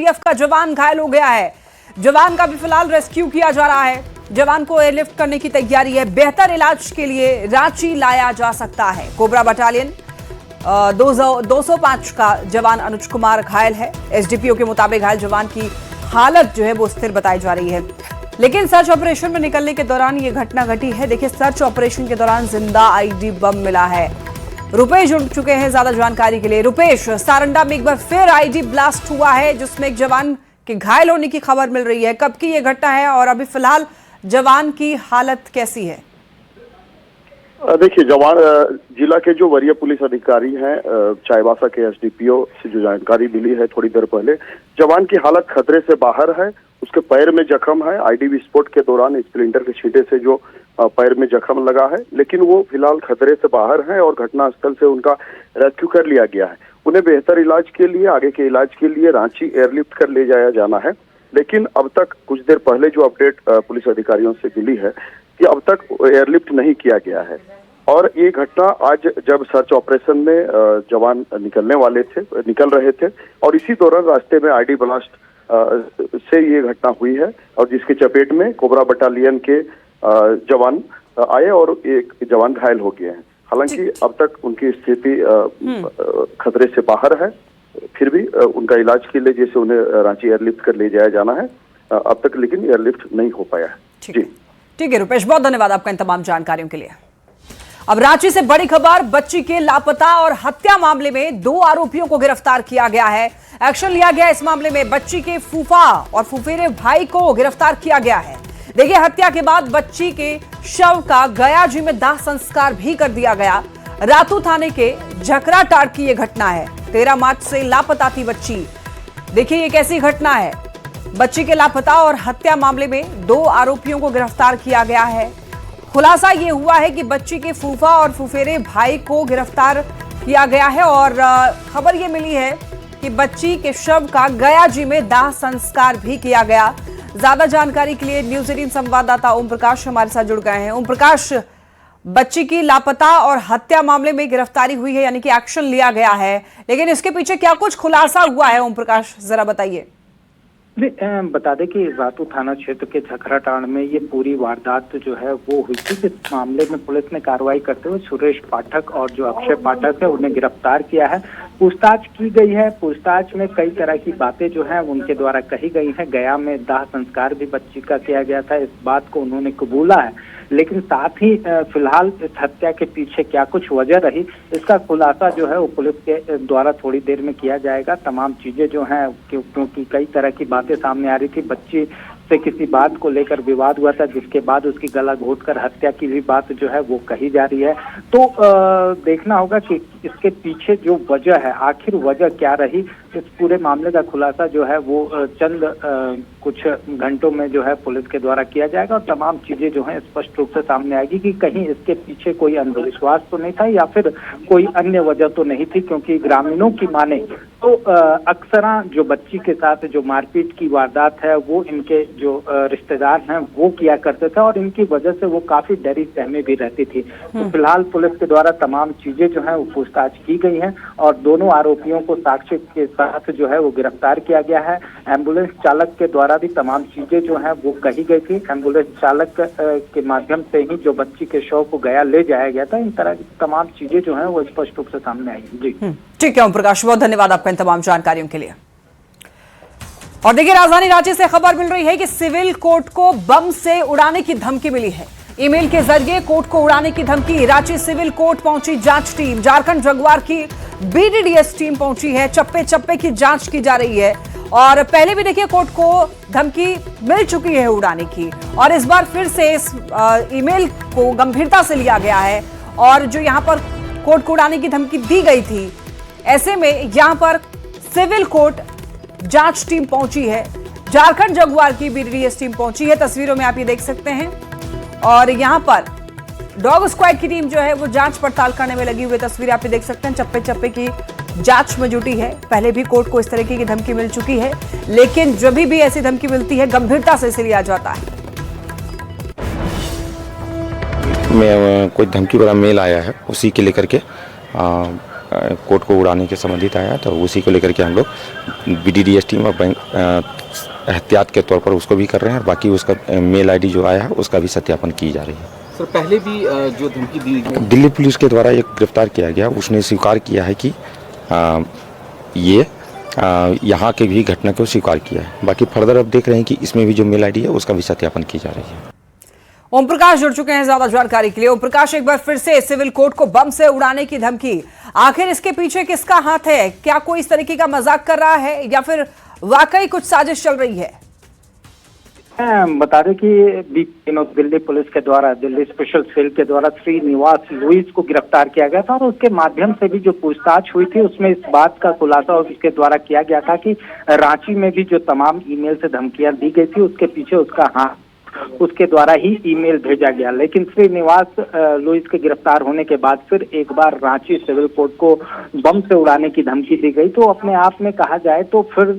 CRPF का जवान घायल हो गया है। जवान का भी फिलहाल रेस्क्यू किया जा रहा है। जवान को एयरलिफ्ट करने की तैयारी है। बेहतर इलाज के लिए रांची लाया जा सकता है। कोबरा बटालियन 205 का जवान अनुज कुमार घायल है। एसडीपीओ के मुताबिक घायल जवान की हालत जो है वो स्थिर बताई जा रही है। लेकिन सर्च ऑपरेशन में निकलने के दौरान ये घटना घटी है। देखिए, सर्च ऑपरेशन के दौरान जिंदा आईडी बम मिला है। रुपेश जुड़ चुके हैं ज्यादा जानकारी के लिए। रुपेश, सारंडा में एक बार फिर आईडी ब्लास्ट हुआ है जिसमें एक जवान के घायल होने की खबर मिल रही है। कब की ये घटना है और अभी फिलहाल जवान की हालत कैसी है? देखिए, जवान जिला के जो वरीय पुलिस अधिकारी हैं, चाईबासा के एसडीपीओ से जो जानकारी मिली है थोड़ी देर पहले, जवान की हालत खतरे से बाहर है। उसके पैर में जख्म है। आईडी विस्फोट के दौरान स्प्लिंटर के छींटे से जो पैर में जख्म लगा है, लेकिन वो फिलहाल खतरे से बाहर है और घटनास्थल से उनका रेस्क्यू कर लिया गया है। उन्हें बेहतर इलाज के लिए, आगे के इलाज के लिए रांची एयरलिफ्ट कर ले जाया जाना है। लेकिन अब तक कुछ देर पहले जो अपडेट पुलिस अधिकारियों से मिली है कि अब तक एयरलिफ्ट नहीं किया गया है। और ये घटना आज जब सर्च ऑपरेशन में जवान निकल रहे थे और इसी दौरान रास्ते में आईडी ब्लास्ट से ये घटना हुई है और जिसके चपेट में कोबरा बटालियन के जवान आए और एक जवान घायल हो गए हैं। हालांकि अब तक उनकी स्थिति खतरे से बाहर है, फिर भी उनका इलाज के लिए जैसे उन्हें रांची एयरलिफ्ट कर ले जाया जाना है, अब तक लेकिन एयरलिफ्ट नहीं हो पाया है। जी ठीक है रुपेश, बहुत धन्यवाद आपका इन तमाम जानकारियों के लिए। अब रांची से बड़ी खबर, बच्ची के लापता और हत्या मामले में 2 आरोपियों को गिरफ्तार किया गया है। एक्शन लिया गया इस मामले में। बच्ची के फूफा और फुफेरे भाई को गिरफ्तार किया गया है। देखिए, हत्या के बाद बच्ची के शव का गयाजी में दाह संस्कार भी कर दिया गया। रातू थाने के झकरा टाड़ की यह घटना है। 13 मार्च से लापता थी बच्ची। देखिए ये कैसी घटना है। बच्ची के लापता और हत्या मामले में 2 आरोपियों को गिरफ्तार किया गया है। खुलासा ये हुआ है कि बच्ची के फूफा और फुफेरे भाई को गिरफ्तार किया गया है और खबर ये मिली है कि बच्ची के शव का गयाजी में दाह संस्कार भी किया गया। ज्यादा जानकारी के लिए न्यूज़ 18 संवाददाता ओम प्रकाश हमारे साथ जुड़ गए हैं। ओम प्रकाश, बच्ची की लापता और हत्या मामले में गिरफ्तारी हुई है, यानी कि एक्शन लिया गया है, लेकिन इसके पीछे क्या कुछ खुलासा हुआ है? ओम प्रकाश, जरा बताइए। बता दें कि रातू थाना क्षेत्र के झकराटाड़ में ये पूरी वारदात जो है वो हुई थी। इस मामले में पुलिस ने कार्रवाई करते हुए सुरेश पाठक और जो अक्षय पाठक है उन्हें गिरफ्तार किया है। पूछताछ की गई है। पूछताछ में कई तरह की बातें जो है उनके द्वारा कही गई है। गया में दाह संस्कार भी बच्ची का किया गया था, इस बात को उन्होंने कबूला है। लेकिन साथ ही फिलहाल इस हत्या के पीछे क्या कुछ वजह रही, इसका खुलासा जो है वो पुलिस के द्वारा थोड़ी देर में किया जाएगा। तमाम चीजें जो हैं, क्योंकि कई तरह की बातें सामने आ रही थी। बच्ची से किसी बात को लेकर विवाद हुआ था, जिसके बाद उसकी गला घोंटकर हत्या की भी बात जो है वो कही जा रही है। तो देखना होगा कि इसके पीछे जो वजह है, आखिर वजह क्या रही। इस पूरे मामले का खुलासा जो है वो चंद कुछ घंटों में जो है पुलिस के द्वारा किया जाएगा और तमाम चीजें जो है स्पष्ट रूप से सामने आएगी कि कहीं इसके पीछे कोई अंधविश्वास तो नहीं था या फिर कोई अन्य वजह तो नहीं थी। क्योंकि ग्रामीणों की माने तो अक्सर जो बच्ची के साथ जो मारपीट की वारदात है वो इनके जो रिश्तेदार हैं वो किया करते थे और इनकी वजह से वो काफी डरी सहमी भी रहती थी। तो फिलहाल पुलिस के द्वारा तमाम चीजें जो है वो पूछताछ की गई हैं और दोनों आरोपियों को साक्ष्य के साथ जो है वो गिरफ्तार किया गया है। एम्बुलेंस चालक के द्वारा भी तमाम चीजें जो है वो कही गई थी। एम्बुलेंस चालक के माध्यम से ही जो बच्ची के शव को गया ले जाया गया था। इन तरह की तमाम चीजें जो है वो स्पष्ट रूप से सामने आई। जी ठीक है ओम प्रकाश, बहुत धन्यवाद आपका इन तमाम जानकारियों के लिए। और देखिए, राजधानी रांची से खबर मिल रही है कि सिविल कोर्ट को बम से उड़ाने की धमकी मिली है। ईमेल के जरिए कोर्ट को उड़ाने की धमकी। रांची सिविल कोर्ट पहुंची जांच टीम। झारखंड जगुआर की बीडीडीएस टीम पहुंची है। चप्पे चप्पे की जांच की जा रही है और पहले भी देखिए कोर्ट को धमकी मिल चुकी है उड़ाने की और इस बार फिर से इस ईमेल को गंभीरता से लिया गया है और जो यहां पर कोर्ट को उड़ाने की धमकी दी गई थी, ऐसे में यहां पर सिविल कोर्ट जांच टीम पहुंची है। झारखंड जगुआर की बीडीडीएस टीम पहुंची है। तस्वीरों में आप ये देख सकते हैं और यहां पर डॉग स्क्वाड की टीम जो है वो जांच पड़ताल करने में लगी हुई। तस्वीरें आप ये देख सकते हैं, चप्पे चप्पे की जांच में जुटी है। पहले भी कोर्ट को इस तरीके की धमकी मिल चुकी है, लेकिन जब भी ऐसी धमकी मिलती है गंभीरता से इसे लिया जाता है। कोई धमकी वाला मेल आया है, उसी के लेकर के कोर्ट को उड़ाने के संबंधित आया, तो उसी को लेकर के हम लोग BDDS टीम और बैंक एहतियात के तौर पर उसको भी कर रहे हैं, और बाकी उसका मेल ID जो आया है उसका भी सत्यापन की जा रही है। सर पहले भी जो धमकी दी दिल्ली पुलिस के द्वारा एक गिरफ्तार किया गया, उसने स्वीकार किया है कि ये यहाँ के भी घटना को स्वीकार किया है। बाकी फर्दर अब देख रहे हैं कि इसमें भी जो मेल ID है उसका भी सत्यापन की जा रही है। ओम प्रकाश जुड़ चुके हैं ज्यादा जानकारी के लिए। ओम प्रकाश, एक बार फिर से सिविल कोर्ट को बम से उड़ाने की धमकी, आखिर इसके पीछे किसका हाथ है? क्या कोई इस तरीके का मजाक कर रहा है या फिर वाकई कुछ साजिश चल रही है? बता दें कि दिल्ली पुलिस के द्वारा, दिल्ली स्पेशल सेल के द्वारा श्रीनिवास लुइस को गिरफ्तार किया गया था, और उसके माध्यम से भी जो पूछताछ हुई थी उसमें इस बात का खुलासा उसके द्वारा किया गया था कि रांची में भी जो तमाम ईमेल से धमकियां दी गई थी उसके पीछे उसका हाथ, उसके द्वारा ही ईमेल भेजा गया। लेकिन श्रीनिवास लुइस के गिरफ्तार होने के बाद फिर एक बार रांची सिविल कोर्ट को बम से उड़ाने की धमकी दी गई। तो अपने आप में कहा जाए तो फिर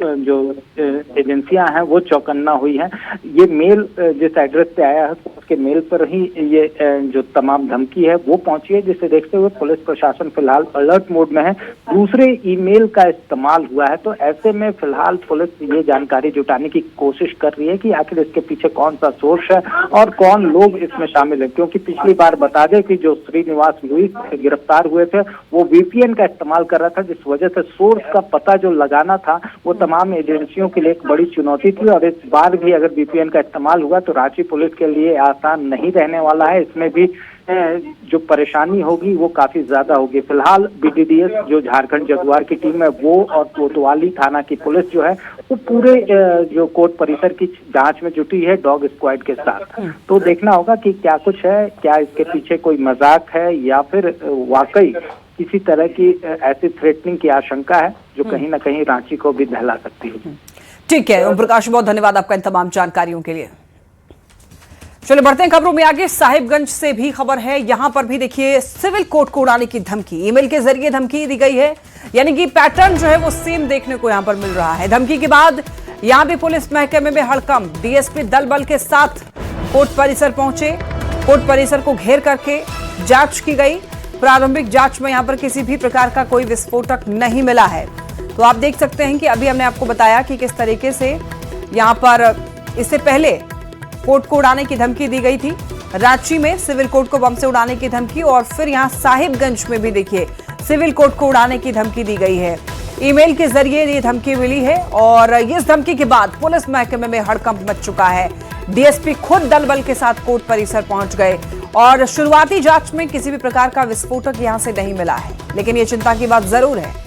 जो एजेंसियां हैं वो चौकन्ना हुई हैं। ये मेल जिस एड्रेस पे आया है उसके मेल पर ही ये जो तमाम धमकी है वो पहुंची है, जिसे देखते हुए पुलिस प्रशासन फिलहाल अलर्ट मोड में है। दूसरे ईमेल का इस्तेमाल हुआ है, तो ऐसे में फिलहाल पुलिस ये जानकारी जुटाने की कोशिश कर रही है कि आखिर इसके पीछे कौन सा सोर्स है और कौन लोग इसमें शामिल है। क्योंकि पिछली बार बता दें कि जो श्रीनिवास लुइस गिरफ्तार हुए थे वो VPN का इस्तेमाल कर रहा था, जिस वजह से सोर्स का पता जो लगाना था वो तमाम एजेंसियों के लिए एक बड़ी चुनौती थी। और इस बार भी अगर VPN का इस्तेमाल हुआ तो रांची पुलिस के लिए आसान नहीं रहने वाला है। इसमें भी जो परेशानी होगी वो काफी ज्यादा होगी। फिलहाल BDDS जो झारखंड जगुआर की टीम है वो और कोतवाली थाना की पुलिस जो है वो पूरे जो कोर्ट परिसर की जांच में जुटी है डॉग स्क्वाड के साथ। तो देखना होगा कि क्या कुछ है, क्या इसके पीछे कोई मजाक है या फिर वाकई किसी तरह की ऐसी थ्रेटनिंग की आशंका है जो कहीं ना कहीं रांची को भी दहला सकती है। ठीक है ओम प्रकाश, बहुत धन्यवाद आपका इन तमाम जानकारियों के लिए। चलिए बढ़ते हैं खबरों में आगे। साहिबगंज से भी खबर है, यहां पर भी देखिए सिविल कोर्ट को उड़ाने की धमकी, ईमेल के जरिए धमकी दी गई है। यानी कि पैटर्न जो है वो सेम देखने को यहां पर मिल रहा है। धमकी के बाद यहां भी पुलिस महकमे में हड़कंप, DSP दल बल के साथ कोर्ट परिसर पहुंचे। कोर्ट परिसर को घेर करके जांच की गई। प्रारंभिक जांच में यहां पर किसी भी प्रकार का कोई विस्फोटक नहीं मिला है। तो आप देख सकते हैं कि अभी हमने आपको बताया कि किस तरीके से यहां पर इससे पहले कोर्ट को उड़ाने की धमकी दी गई थी। रांची में सिविल कोर्ट को बम से उड़ाने की धमकी, और फिर यहां साहिबगंज में भी देखिए सिविल कोर्ट को उड़ाने की धमकी दी गई है। ईमेल के जरिए ये धमकी मिली है, और इस धमकी के बाद पुलिस महकमे में हड़कंप मच चुका है। DSP खुद दल बल के साथ कोर्ट परिसर पहुंच गए, और शुरुआती जांच में किसी भी प्रकार का विस्फोटक यहां से नहीं मिला है। लेकिन ये चिंता की बात जरूर है।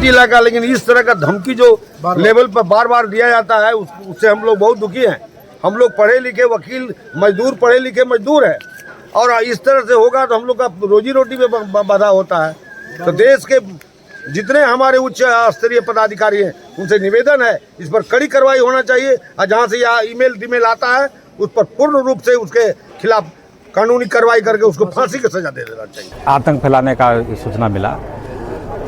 इलाका, लेकिन इस तरह का धमकी जो लेवल पर बार बार दिया जाता है उससे हम लोग बहुत दुखी हैं। हम लोग पढ़े लिखे वकील मजदूर, पढ़े लिखे मजदूर हैं, और इस तरह से होगा तो हम लोग का रोजी रोटी में बाधा होता है। तो देश के जितने हमारे उच्च स्तरीय पदाधिकारी हैं उनसे निवेदन है इस पर कड़ी कार्रवाई होना चाहिए, और जहाँ से यह ईमेल आता है उस पर पूर्ण रूप से उसके खिलाफ कानूनी कार्रवाई करके उसको फांसी की सजा दे देना चाहिए। आतंक फैलाने का सूचना मिला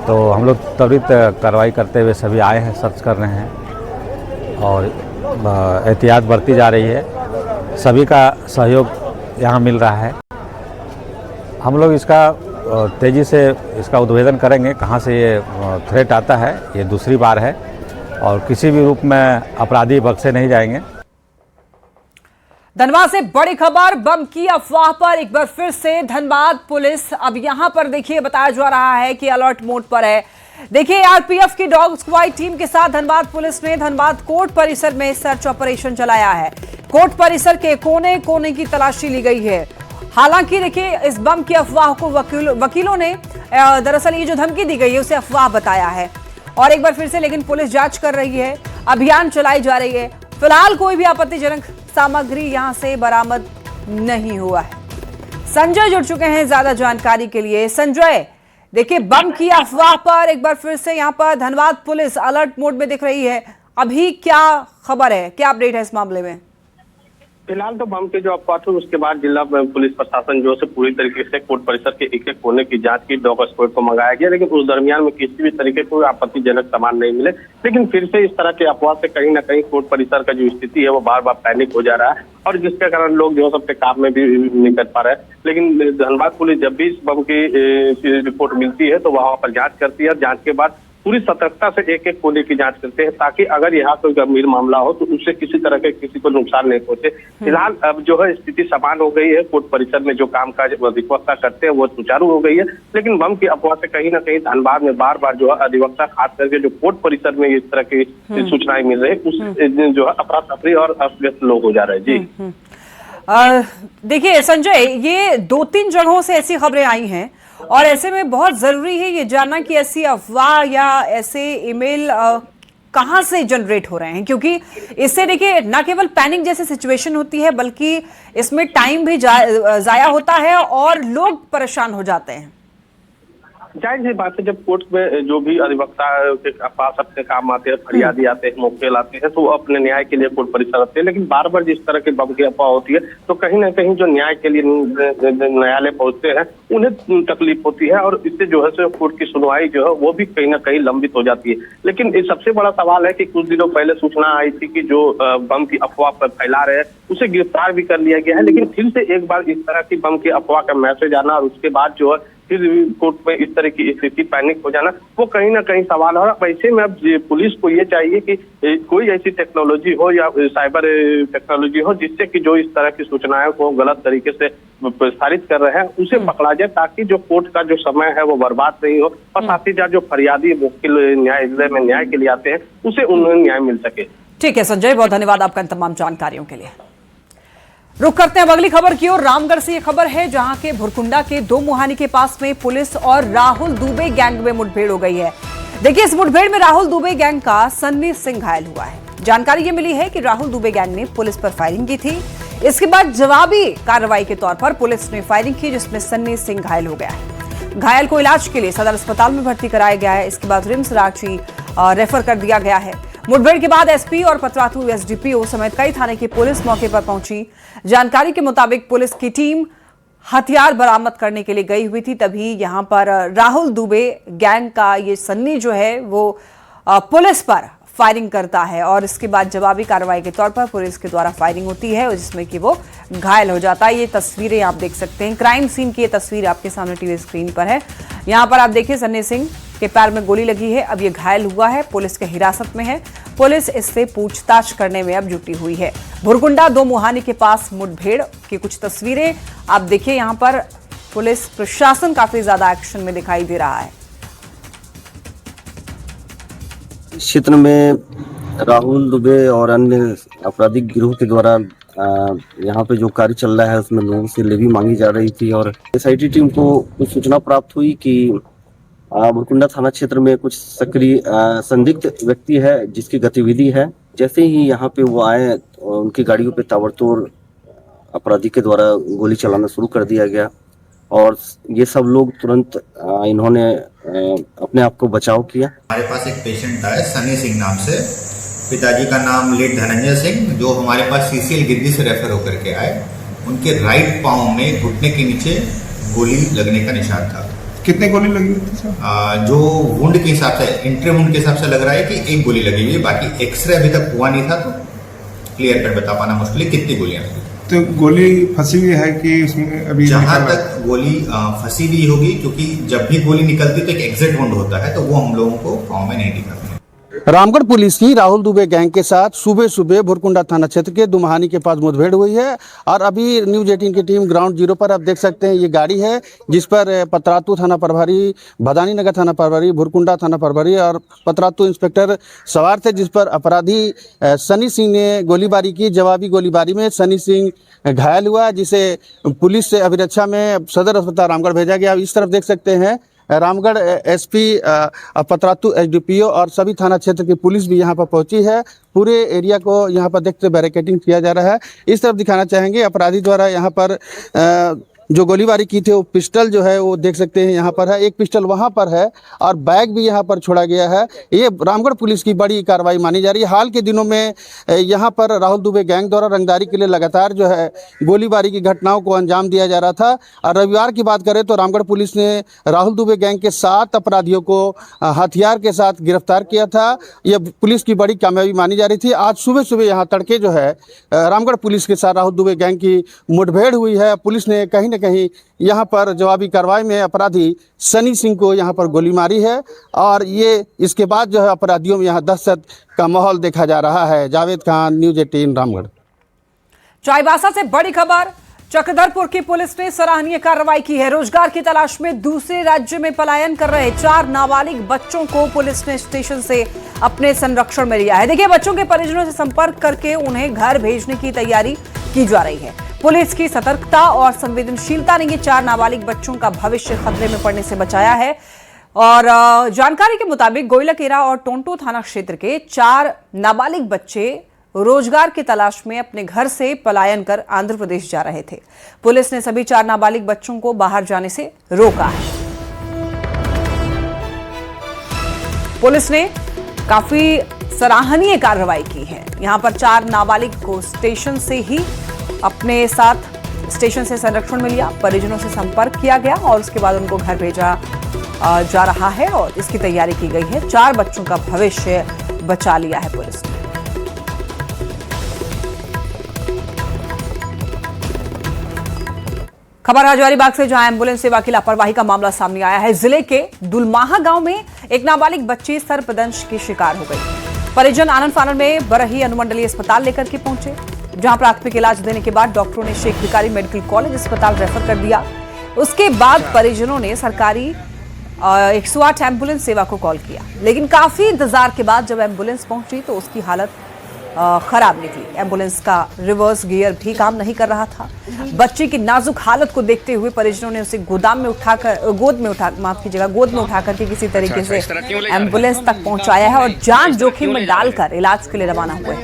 तो हम लोग त्वरित कार्रवाई करते हुए सभी आए हैं, सर्च कर रहे हैं और एहतियात बरती जा रही है। सभी का सहयोग यहाँ मिल रहा है। हम लोग इसका तेज़ी से इसका उद्भेदन करेंगे, कहाँ से ये थ्रेट आता है। ये दूसरी बार है और किसी भी रूप में अपराधी बख्शे नहीं जाएंगे। धनबाद से बड़ी खबर, बम की अफवाह पर एक बार फिर से धनबाद पुलिस अब यहां पर देखिए बताया जा रहा है कि अलर्ट मोड पर है। देखिए RPF की डॉग स्क्वाड टीम के साथ धनबाद पुलिस ने धनबाद कोर्ट परिसर में सर्च ऑपरेशन चलाया है। कोर्ट परिसर के कोने कोने की तलाशी ली गई है। हालांकि देखिए इस बम की अफवाह को वकीलों ने दरअसल ये जो धमकी दी गई है उसे अफवाह बताया है, और एक बार फिर से लेकिन पुलिस जांच कर रही है, अभियान चलाई जा रही है। फिलहाल कोई भी आपत्तिजनक सामग्री यहां से बरामद नहीं हुआ है। संजय जुड़ चुके हैं ज्यादा जानकारी के लिए। संजय, देखिए बम की अफवाह पर एक बार फिर से यहां पर धनबाद पुलिस अलर्ट मोड में दिख रही है। अभी क्या खबर है, क्या अपडेट है इस मामले में? फिलहाल तो बम के जो अफवाह थे उसके बाद जिला पुलिस प्रशासन जो है पूरी तरीके से कोर्ट परिसर के एक एक कोने की जांच की, डॉग स्क्वाड को मंगाया गया, लेकिन उस दरमियान में किसी भी तरीके कोई आपत्तिजनक सामान नहीं मिले। लेकिन फिर से इस तरह के अफवाह से कहीं ना कहीं कोर्ट परिसर का जो स्थिति है वो बार बार पैनिक हो जा रहा है और जिसके कारण लोग जो है अपने काम में भी नहीं कर पा रहे हैं। लेकिन धनबाद पुलिस जब भी इस बम की रिपोर्ट मिलती है तो वहां पर जाँच करती है और जाँच के बाद पूरी सतर्कता से एक एक कोने की जांच करते हैं ताकि अगर यहाँ कोई गंभीर मामला हो तो उससे किसी तरह के किसी को नुकसान नहीं पहुंचे। फिलहाल अब जो है स्थिति समान हो गई है, कोर्ट परिसर में जो कामकाज अधिवक्ता करते हैं वो सुचारू हो गई है। लेकिन बम की अफवाह से कहीं ना कहीं धनबाद में बार बार जो है अधिवक्ता खास करके जो कोर्ट परिसर में इस तरह की सूचनाएं मिल रही है उस जो है अफरा तफरी और अस्त लोग हो जा रहे हैं। जी देखिए संजय, ये 2-3 जगहों से ऐसी खबरें आई हैं और ऐसे में बहुत जरूरी है ये जानना कि ऐसी अफवाह या ऐसे ईमेल कहां से जनरेट हो रहे हैं, क्योंकि इससे देखिए न केवल पैनिक जैसी सिचुएशन होती है बल्कि इसमें टाइम भी जाया होता है और लोग परेशान हो जाते हैं। जाहिर सी बात है, जब कोर्ट में जो भी अधिवक्ता के पास अपने काम आते हैं, फरियादी आते हैं, मुवक्किल आते हैं तो वो अपने न्याय के लिए कोर्ट परिसर आते हैं। लेकिन बार बार जिस तरह के बम की अफवाह होती है तो कहीं ना कहीं जो न्याय के लिए न्यायालय पहुंचते हैं उन्हें तकलीफ होती है और इससे जो है कोर्ट की सुनवाई जो है वो भी कहीं ना कहीं लंबित हो जाती है। लेकिन ये सबसे बड़ा सवाल है कि कुछ दिनों पहले सूचना आई थी कि जो बम की अफवाह पर फैला रहे हैं उसे गिरफ्तार भी कर लिया गया है। लेकिन फिर से एक बार इस तरह की बम की अफवाह का मैसेज आना और उसके बाद जो है फिर कोर्ट में इस तरह की स्थिति पैनिक हो जाना वो कहीं ना कहीं सवाल है। और वैसे में अब पुलिस को ये चाहिए कि कोई ऐसी टेक्नोलॉजी हो या साइबर टेक्नोलॉजी हो जिससे कि जो इस तरह की सूचनाएं को गलत तरीके से प्रसारित कर रहे हैं उसे पकड़ा जाए ताकि जो कोर्ट का जो समय है वो बर्बाद नहीं हो और साथ ही साथ जो फरियादी मुवक्किल न्यायालय में न्याय के लिए आते हैं उसे उन्हें न्याय मिल सके। ठीक है संजय, बहुत धन्यवाद आपका इन तमाम जानकारियों के लिए। रुक करते हैं अगली खबर की ओर। रामगढ़ से ये खबर है जहां के भुरकुंडा के 2 मुहानी के पास में पुलिस और राहुल दुबे गैंग में मुठभेड़ हो गई है। देखिए, इस मुठभेड़ में राहुल दुबे गैंग का सन्नी सिंह घायल हुआ है। जानकारी ये मिली है कि राहुल दुबे गैंग ने पुलिस पर फायरिंग की थी। इसके बाद जवाबी कार्रवाई के तौर पर पुलिस ने फायरिंग की जिसमें सन्नी सिंह घायल हो गया है। घायल को इलाज के लिए सदर अस्पताल में भर्ती कराया गया है। इसके बाद रिम्स रांची रेफर कर दिया गया है। मुठभेड़ के बाद एसपी और पतरातू एसडीपीओ समेत कई थाने की पुलिस मौके पर पहुंची। जानकारी के मुताबिक पुलिस की टीम हथियार बरामद करने के लिए गई हुई थी, तभी यहां पर राहुल दुबे गैंग का ये सन्नी जो है वो पुलिस पर फायरिंग करता है और इसके बाद जवाबी कार्रवाई के तौर पर पुलिस के द्वारा फायरिंग होती है जिसमें कि वो घायल हो जाता है। ये तस्वीरें आप देख सकते हैं, क्राइम सीन की ये तस्वीर आपके सामने टीवी स्क्रीन पर है। यहाँ पर आप देखिए सन्नी सिंह के पैर में गोली लगी है, अब ये घायल हुआ है, पुलिस के हिरासत में है। पुलिस इससे पूछताछ करने में अब जुटी हुई है। भुरकुंडा 2 मुहानी के पास मुठभेड़ की कुछ तस्वीरें आप देखिए। यहाँ पर पुलिस प्रशासन काफी ज्यादा एक्शन में दिखाई दे रहा है। क्षेत्र में राहुल दुबे और अन्य आपराधिक गिरोह के द्वारा यहाँ पे जो कार्य चल रहा है उसमें लोगों से लेवी मांगी जा रही थी और एसआईटी टीम को कुछ सूचना प्राप्त हुई कि भुरकुंडा थाना क्षेत्र में कुछ सक्रिय संदिग्ध व्यक्ति है जिसकी गतिविधि है। जैसे ही यहाँ पे वो आए उनकी गाड़ियों पे ताबड़तोड़ अपराधी के द्वारा गोली चलाना शुरू कर दिया गया और ये सब लोग तुरंत इन्होंने अपने आप को बचाव किया। हमारे पास एक पेशेंट आया सनी सिंह नाम से, पिताजी का नाम लेट धनंजय सिंह, जो हमारे पास सीसीएल गिद्दी से रेफर होकर के आए। उनके राइट पांव में घुटने के नीचे गोली लगने का निशान था। कितने गोली लगी थी सर? जो वुंड के हिसाब से, इंट्री वुंड के हिसाब से लग रहा है कि 1 गोली लगी हुई है, बाकी एक्सरे अभी तक हुआ नहीं था तो क्लियर कर बता पाना मुश्किल है कितनी गोलियां लगी। तो गोली फंसी हुई है कि उसमें अभी? जहां तक गोली फंसी हुई होगी, क्योंकि जब भी गोली निकलती तो एक एग्जिट वुंड होता है तो वो हम लोगों को पाँव में नहीं दिखाते। रामगढ़ पुलिस की राहुल दुबे गैंग के साथ सुबह सुबह भुरकुंडा थाना क्षेत्र के दुमहानी के पास मुठभेड़ हुई है और अभी न्यूज 18 की टीम ग्राउंड जीरो पर आप देख सकते हैं ये गाड़ी है जिस पर पतरातू थाना प्रभारी, भदानी नगर थाना प्रभारी, भुरकुंडा थाना प्रभारी और पतरातू इंस्पेक्टर सवार थे, जिस पर अपराधी सनी सिंह ने गोलीबारी की। जवाबी गोलीबारी में सनी सिंह घायल हुआ जिसे पुलिस से अभिरक्षा में सदर अस्पताल रामगढ़ भेजा गया। इस तरफ देख सकते हैं रामगढ़ एसपी, पतरातू एसडीपीओ और सभी थाना क्षेत्र की पुलिस भी यहाँ पर पहुंची है। पूरे एरिया को यहाँ पर देखते बैरिकेडिंग किया जा रहा है। इस तरफ दिखाना चाहेंगे अपराधी द्वारा यहाँ पर जो गोलीबारी की थी वो पिस्टल जो है वो देख सकते हैं यहाँ पर है, एक पिस्टल वहाँ पर है और बैग भी यहाँ पर छोड़ा गया है। ये रामगढ़ पुलिस की बड़ी कार्रवाई मानी जा रही है। हाल के दिनों में यहाँ पर राहुल दुबे गैंग द्वारा रंगदारी के लिए लगातार जो है गोलीबारी की घटनाओं को अंजाम दिया जा रहा था। और रविवार की बात करें तो रामगढ़ पुलिस ने राहुल दुबे गैंग के 7 अपराधियों को हथियार के साथ गिरफ्तार किया था। यह पुलिस की बड़ी कामयाबी मानी जा रही थी। आज सुबह सुबह यहाँ तड़के जो है रामगढ़ पुलिस के साथ राहुल दुबे गैंग की मुठभेड़ हुई है। पुलिस ने कहीं न कहीं यहाँ पर जवाबी कार्रवाई में अपराधी सनी सिंह को यहाँ पर गोली मारी है और ये इसके बाद जो है अपराधियों में यहाँ दहशत का माहौल देखा जा रहा है। जावेद खान, न्यूज़ 18 रामगढ़। चाईबासा से बड़ी खबर, चक्रधरपुर की पुलिस ने सराहनीय कार्रवाई की है। रोजगार की तलाश में दूसरे राज्य में पलायन कर रहे 4 नाबालिग बच्चों को पुलिस ने स्टेशन से अपने संरक्षण में लिया है। देखिए, बच्चों के परिजनों से संपर्क करके उन्हें घर भेजने की तैयारी की जा रही है। पुलिस की सतर्कता और संवेदनशीलता ने ये 4 नाबालिग बच्चों का भविष्य खतरे में पड़ने से बचाया है। और जानकारी के मुताबिक गोइलाकेरा और टोंटो थाना क्षेत्र के 4 नाबालिग बच्चे रोजगार की तलाश में अपने घर से पलायन कर आंध्र प्रदेश जा रहे थे। पुलिस ने सभी 4 नाबालिग बच्चों को बाहर जाने से रोका है। पुलिस ने काफी सराहनीय कार्रवाई की है। यहां पर 4 नाबालिग को स्टेशन से ही अपने साथ स्टेशन से संरक्षण में लिया, परिजनों से संपर्क किया गया और उसके बाद उनको घर भेजा जा रहा है और इसकी तैयारी की गई है। 4 बच्चों का भविष्य बचा लिया है पुलिस ने। खबर हजारीबाग से, जहां एम्बुलेंस सेवा की लापरवाही का मामला सामने आया है। जिले के दुलमाहा गांव में एक नाबालिग बच्ची सर्पदंश की शिकार हो गई। परिजन आनंद फानन में बरही अनुमंडलीय अस्पताल लेकर के पहुंचे, जहां प्राथमिक इलाज देने के बाद डॉक्टरों ने शेख भिकारी मेडिकल कॉलेज अस्पताल रेफर कर दिया। उसके बाद परिजनों ने सरकारी 108 एम्बुलेंस सेवा को कॉल किया, लेकिन काफी इंतजार के बाद जब एम्बुलेंस पहुंची तो उसकी हालत खराब निकली। एम्बुलेंस का रिवर्स गियर भी काम नहीं कर रहा था। बच्ची की नाजुक हालत को देखते हुए परिजनों ने उसे गोद में उठाकर के किसी तरीके से एम्बुलेंस तक पहुंचाया है और जान जोखिम में डालकर इलाज के लिए रवाना हुए।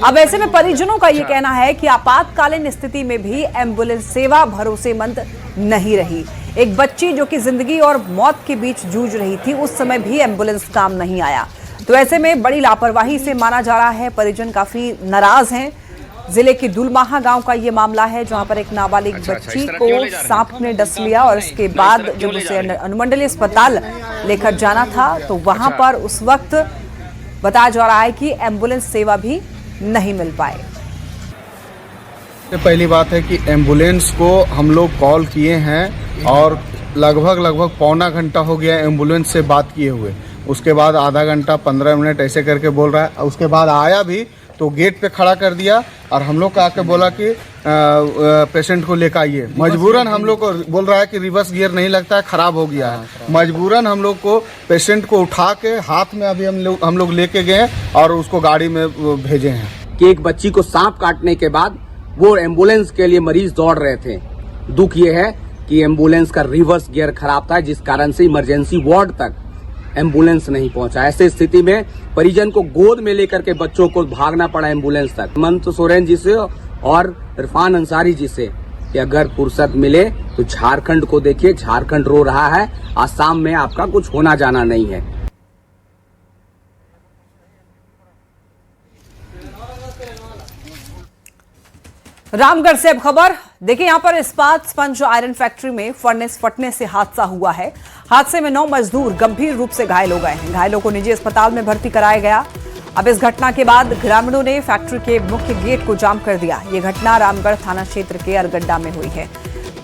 अब ऐसे में परिजनों का ये कहना है कि आपातकालीन स्थिति में भी एम्बुलेंस सेवा भरोसेमंद नहीं रही। एक बच्ची जो कि जिंदगी और मौत के बीच जूझ रही थी, उस समय भी एम्बुलेंस काम नहीं आया। तो ऐसे में बड़ी लापरवाही से माना जा रहा है। परिजन काफी नाराज हैं। जिले के दुलमाहा गांव का ये मामला है, जहां पर एक नाबालिग बच्ची को सांप ने डस लिया और इसके बाद जब उसे अनुमंडलीय अस्पताल लेकर जाना था तो वहां पर उस वक्त बताया जा रहा है कि एम्बुलेंस सेवा भी नहीं मिल पाए। पहली बात है कि एम्बुलेंस को हम लोग कॉल किए हैं और लगभग पौना घंटा हो गया एम्बुलेंस से बात किए हुए। उसके बाद आधा घंटा 15 मिनट ऐसे करके बोल रहा है। उसके बाद आया भी तो गेट पे खड़ा कर दिया और हम लोग को आके बोला कि पेशेंट को लेकर आइए। मजबूरन हम लोग को बोल रहा है कि रिवर्स गियर नहीं लगता है, खराब हो गया है। मजबूरन हम लोग को पेशेंट को उठा के हाथ में अभी हम लोग लेके गए और उसको गाड़ी में भेजे हैं। कि एक बच्ची को सांप काटने के बाद वो एम्बुलेंस के लिए मरीज दौड़ रहे थे। दुख ये है कि एम्बुलेंस का रिवर्स गियर खराब था, जिस कारण से इमरजेंसी वार्ड तक एम्बुलेंस नहीं पहुंचा। ऐसे स्थिति में परिजन को गोद में लेकर के बच्चों को भागना पड़ा एम्बुलेंस तक। हेमंत सोरेन जी से और इरफान अंसारी जी से कि अगर फुर्सत मिले तो झारखंड को देखिए, झारखंड रो रहा है, आसाम में आपका कुछ होना जाना नहीं है। रामगढ़ से अब खबर, देखिए यहां पर इस्पात स्पंज आयरन फैक्ट्री में फर्नेस फटने से हादसा हुआ है। हादसे में 9 मजदूर गंभीर रूप से घायल हो गए हैं। घायलों को निजी अस्पताल में भर्ती कराया गया। अब इस घटना के बाद ग्रामीणों ने फैक्ट्री के मुख्य गेट को जाम कर दिया। ये घटना रामगढ़ थाना क्षेत्र के अरगड्डा में हुई है।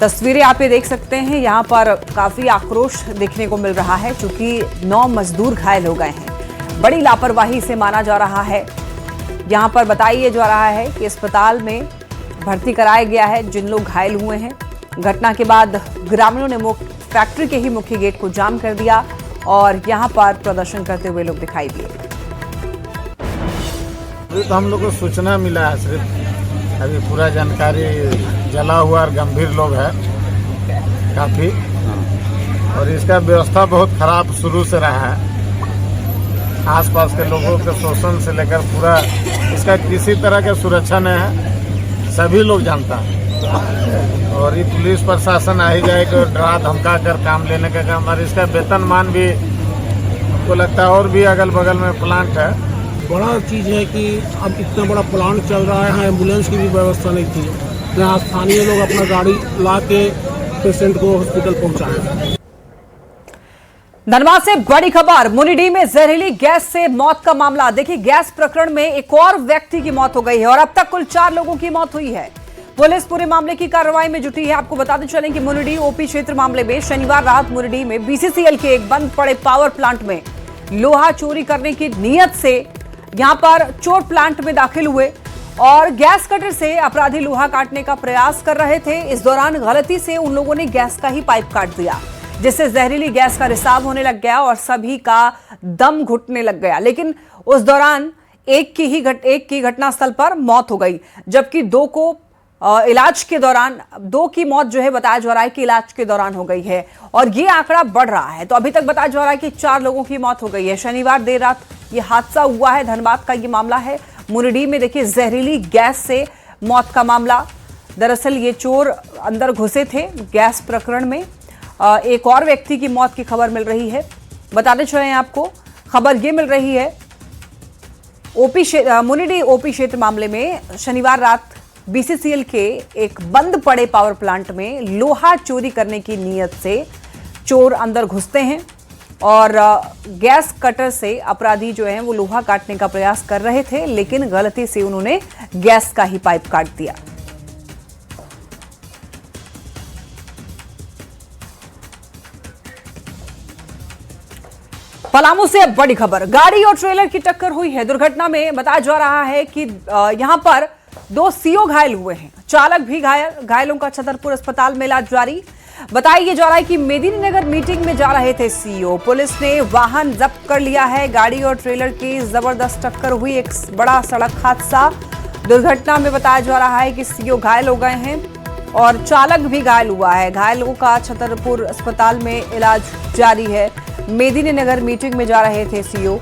तस्वीरें आप ये देख सकते हैं, यहाँ पर काफी आक्रोश देखने को मिल रहा है, चूंकि 9 मजदूर घायल हो गए हैं। बड़ी लापरवाही से माना जा रहा है। यहाँ पर बताया जा रहा है कि अस्पताल में भर्ती कराया गया है जिन लोग घायल हुए हैं। घटना के बाद ग्रामीणों ने फैक्ट्री के ही मुख्य गेट को जाम कर दिया और यहां पर प्रदर्शन करते हुए लोग दिखाई दिए। तो हम लोग को सूचना मिला है, सिर्फ अभी पूरा जानकारी जला हुआ और गंभीर लोग है काफी, और इसका व्यवस्था बहुत खराब शुरू से रहा है। आसपास के लोगों के शोषण से लेकर पूरा इसका किसी तरह का सुरक्षा नहीं है, सभी लोग जानता है। और ये पुलिस प्रशासन आ ही जाए कि डरा धमका कर काम लेने का काम, और इसका वेतनमान भी हमको लगता है और भी अगल बगल में प्लांट है। बड़ा चीज़ है कि अब इतना बड़ा प्लांट चल रहा है, एम्बुलेंस की भी व्यवस्था नहीं थी, यहाँ स्थानीय लोग अपना गाड़ी ला के पेशेंट को हॉस्पिटल पहुँचाए। धनबाद से बड़ी खबर, मुनिडीह में जहरीली गैस से मौत का मामला। देखिए, गैस प्रकरण में एक और व्यक्ति की मौत हो गई है और अब तक कुल 4 लोगों की मौत हुई है। पुलिस पूरे मामले की कार्रवाई में जुटी है। आपको बताते चलें कि मुनिडीह ओपी क्षेत्र मामले में शनिवार रात मुनिडीह में बीसीसीएल के एक बंद पड़े पावर प्लांट में लोहा चोरी करने की नीयत से यहां पर चोर प्लांट में दाखिल हुए और गैस कटर से अपराधी लोहा काटने का प्रयास कर रहे थे। इस दौरान गलती से उन लोगों ने गैस का ही पाइप काट दिया, जिससे जहरीली गैस का रिसाव होने लग गया और सभी का दम घुटने लग गया। लेकिन उस दौरान एक की घटनास्थल पर मौत हो गई, जबकि 2 को इलाज के दौरान 2 की मौत जो है बताया जा रहा है कि इलाज के दौरान हो गई है और ये आंकड़ा बढ़ रहा है। तो अभी तक बताया जा रहा है कि 4 लोगों की मौत हो गई है। शनिवार देर रात ये हादसा हुआ है। धनबाद का ये मामला है। मुनिडीह में देखिए जहरीली गैस से मौत का मामला। दरअसल ये चोर अंदर घुसे थे गैस प्रकरण में। एक और व्यक्ति की मौत की खबर मिल रही है। बताते चलें आपको, खबर ये मिल रही है मुनिडीह ओपी क्षेत्र मामले में शनिवार रात बीसीसीएल के एक बंद पड़े पावर प्लांट में लोहा चोरी करने की नीयत से चोर अंदर घुसते हैं और गैस कटर से अपराधी जो हैं वो लोहा काटने का प्रयास कर रहे थे, लेकिन गलती से उन्होंने गैस का ही पाइप काट दिया। पलामू से अब बड़ी खबर, गाड़ी और ट्रेलर की टक्कर हुई है। दुर्घटना में बताया जा रहा है कि यहां पर 2 सीओ घायल हुए हैं, चालक भी घायलों का छतरपुर अस्पताल में इलाज जारी। बताया जा रहा है कि मेदिनीनगर मीटिंग में जा रहे थे सीओ। पुलिस ने वाहन जब्त कर लिया है। गाड़ी और ट्रेलर की जबरदस्त टक्कर हुई, एक बड़ा सड़क हादसा। दुर्घटना में बताया जा रहा है कि सीओ घायल हो गए हैं और चालक भी घायल हुआ है। घायलों का छतरपुर अस्पताल में इलाज जारी है। मेदिनीनगर मीटिंग में जा रहे थे सीओ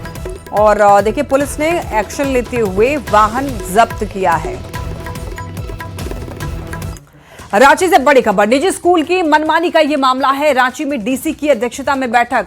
और देखिए पुलिस ने एक्शन लेते हुए वाहन जब्त किया है। रांची से बड़ी खबर, निजी स्कूल की मनमानी का यह मामला है। रांची में डीसी की अध्यक्षता में बैठक,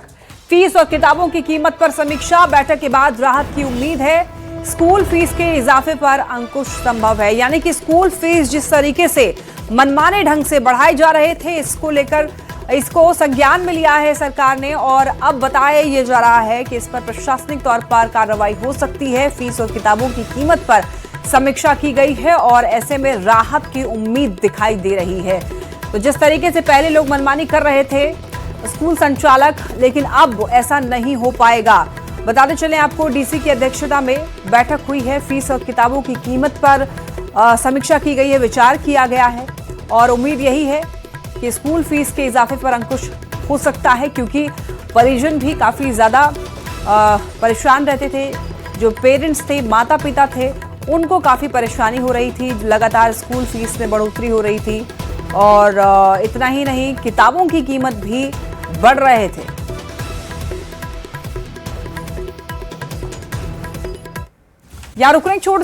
फीस और किताबों की कीमत पर समीक्षा। बैठक के बाद राहत की उम्मीद है। स्कूल फीस के इजाफे पर अंकुश संभव है, यानी कि स्कूल फीस जिस तरीके से मनमाने ढंग से बढ़ाए जा रहे थे, इसको लेकर इसको संज्ञान में लिया है सरकार ने और अब बताया ये जा रहा है कि इस पर प्रशासनिक तौर पर कार्रवाई हो सकती है। फीस और किताबों की कीमत पर समीक्षा की गई है और ऐसे में राहत की उम्मीद दिखाई दे रही है। तो जिस तरीके से पहले लोग मनमानी कर रहे थे स्कूल संचालक, लेकिन अब ऐसा नहीं हो पाएगा। बताते चलें आपको, डीसी की अध्यक्षता में बैठक हुई है। फीस और किताबों की कीमत पर समीक्षा की गई है, विचार किया गया है और उम्मीद यही है कि स्कूल फीस के इजाफे पर अंकुश हो सकता है, क्योंकि परिजन भी काफ़ी ज़्यादा परेशान रहते थे। जो पेरेंट्स थे, माता पिता थे, उनको काफ़ी परेशानी हो रही थी। लगातार स्कूल फीस में बढ़ोतरी हो रही थी और इतना ही नहीं, किताबों की कीमत भी बढ़ रहे थे। यहाँ रुकने छोड़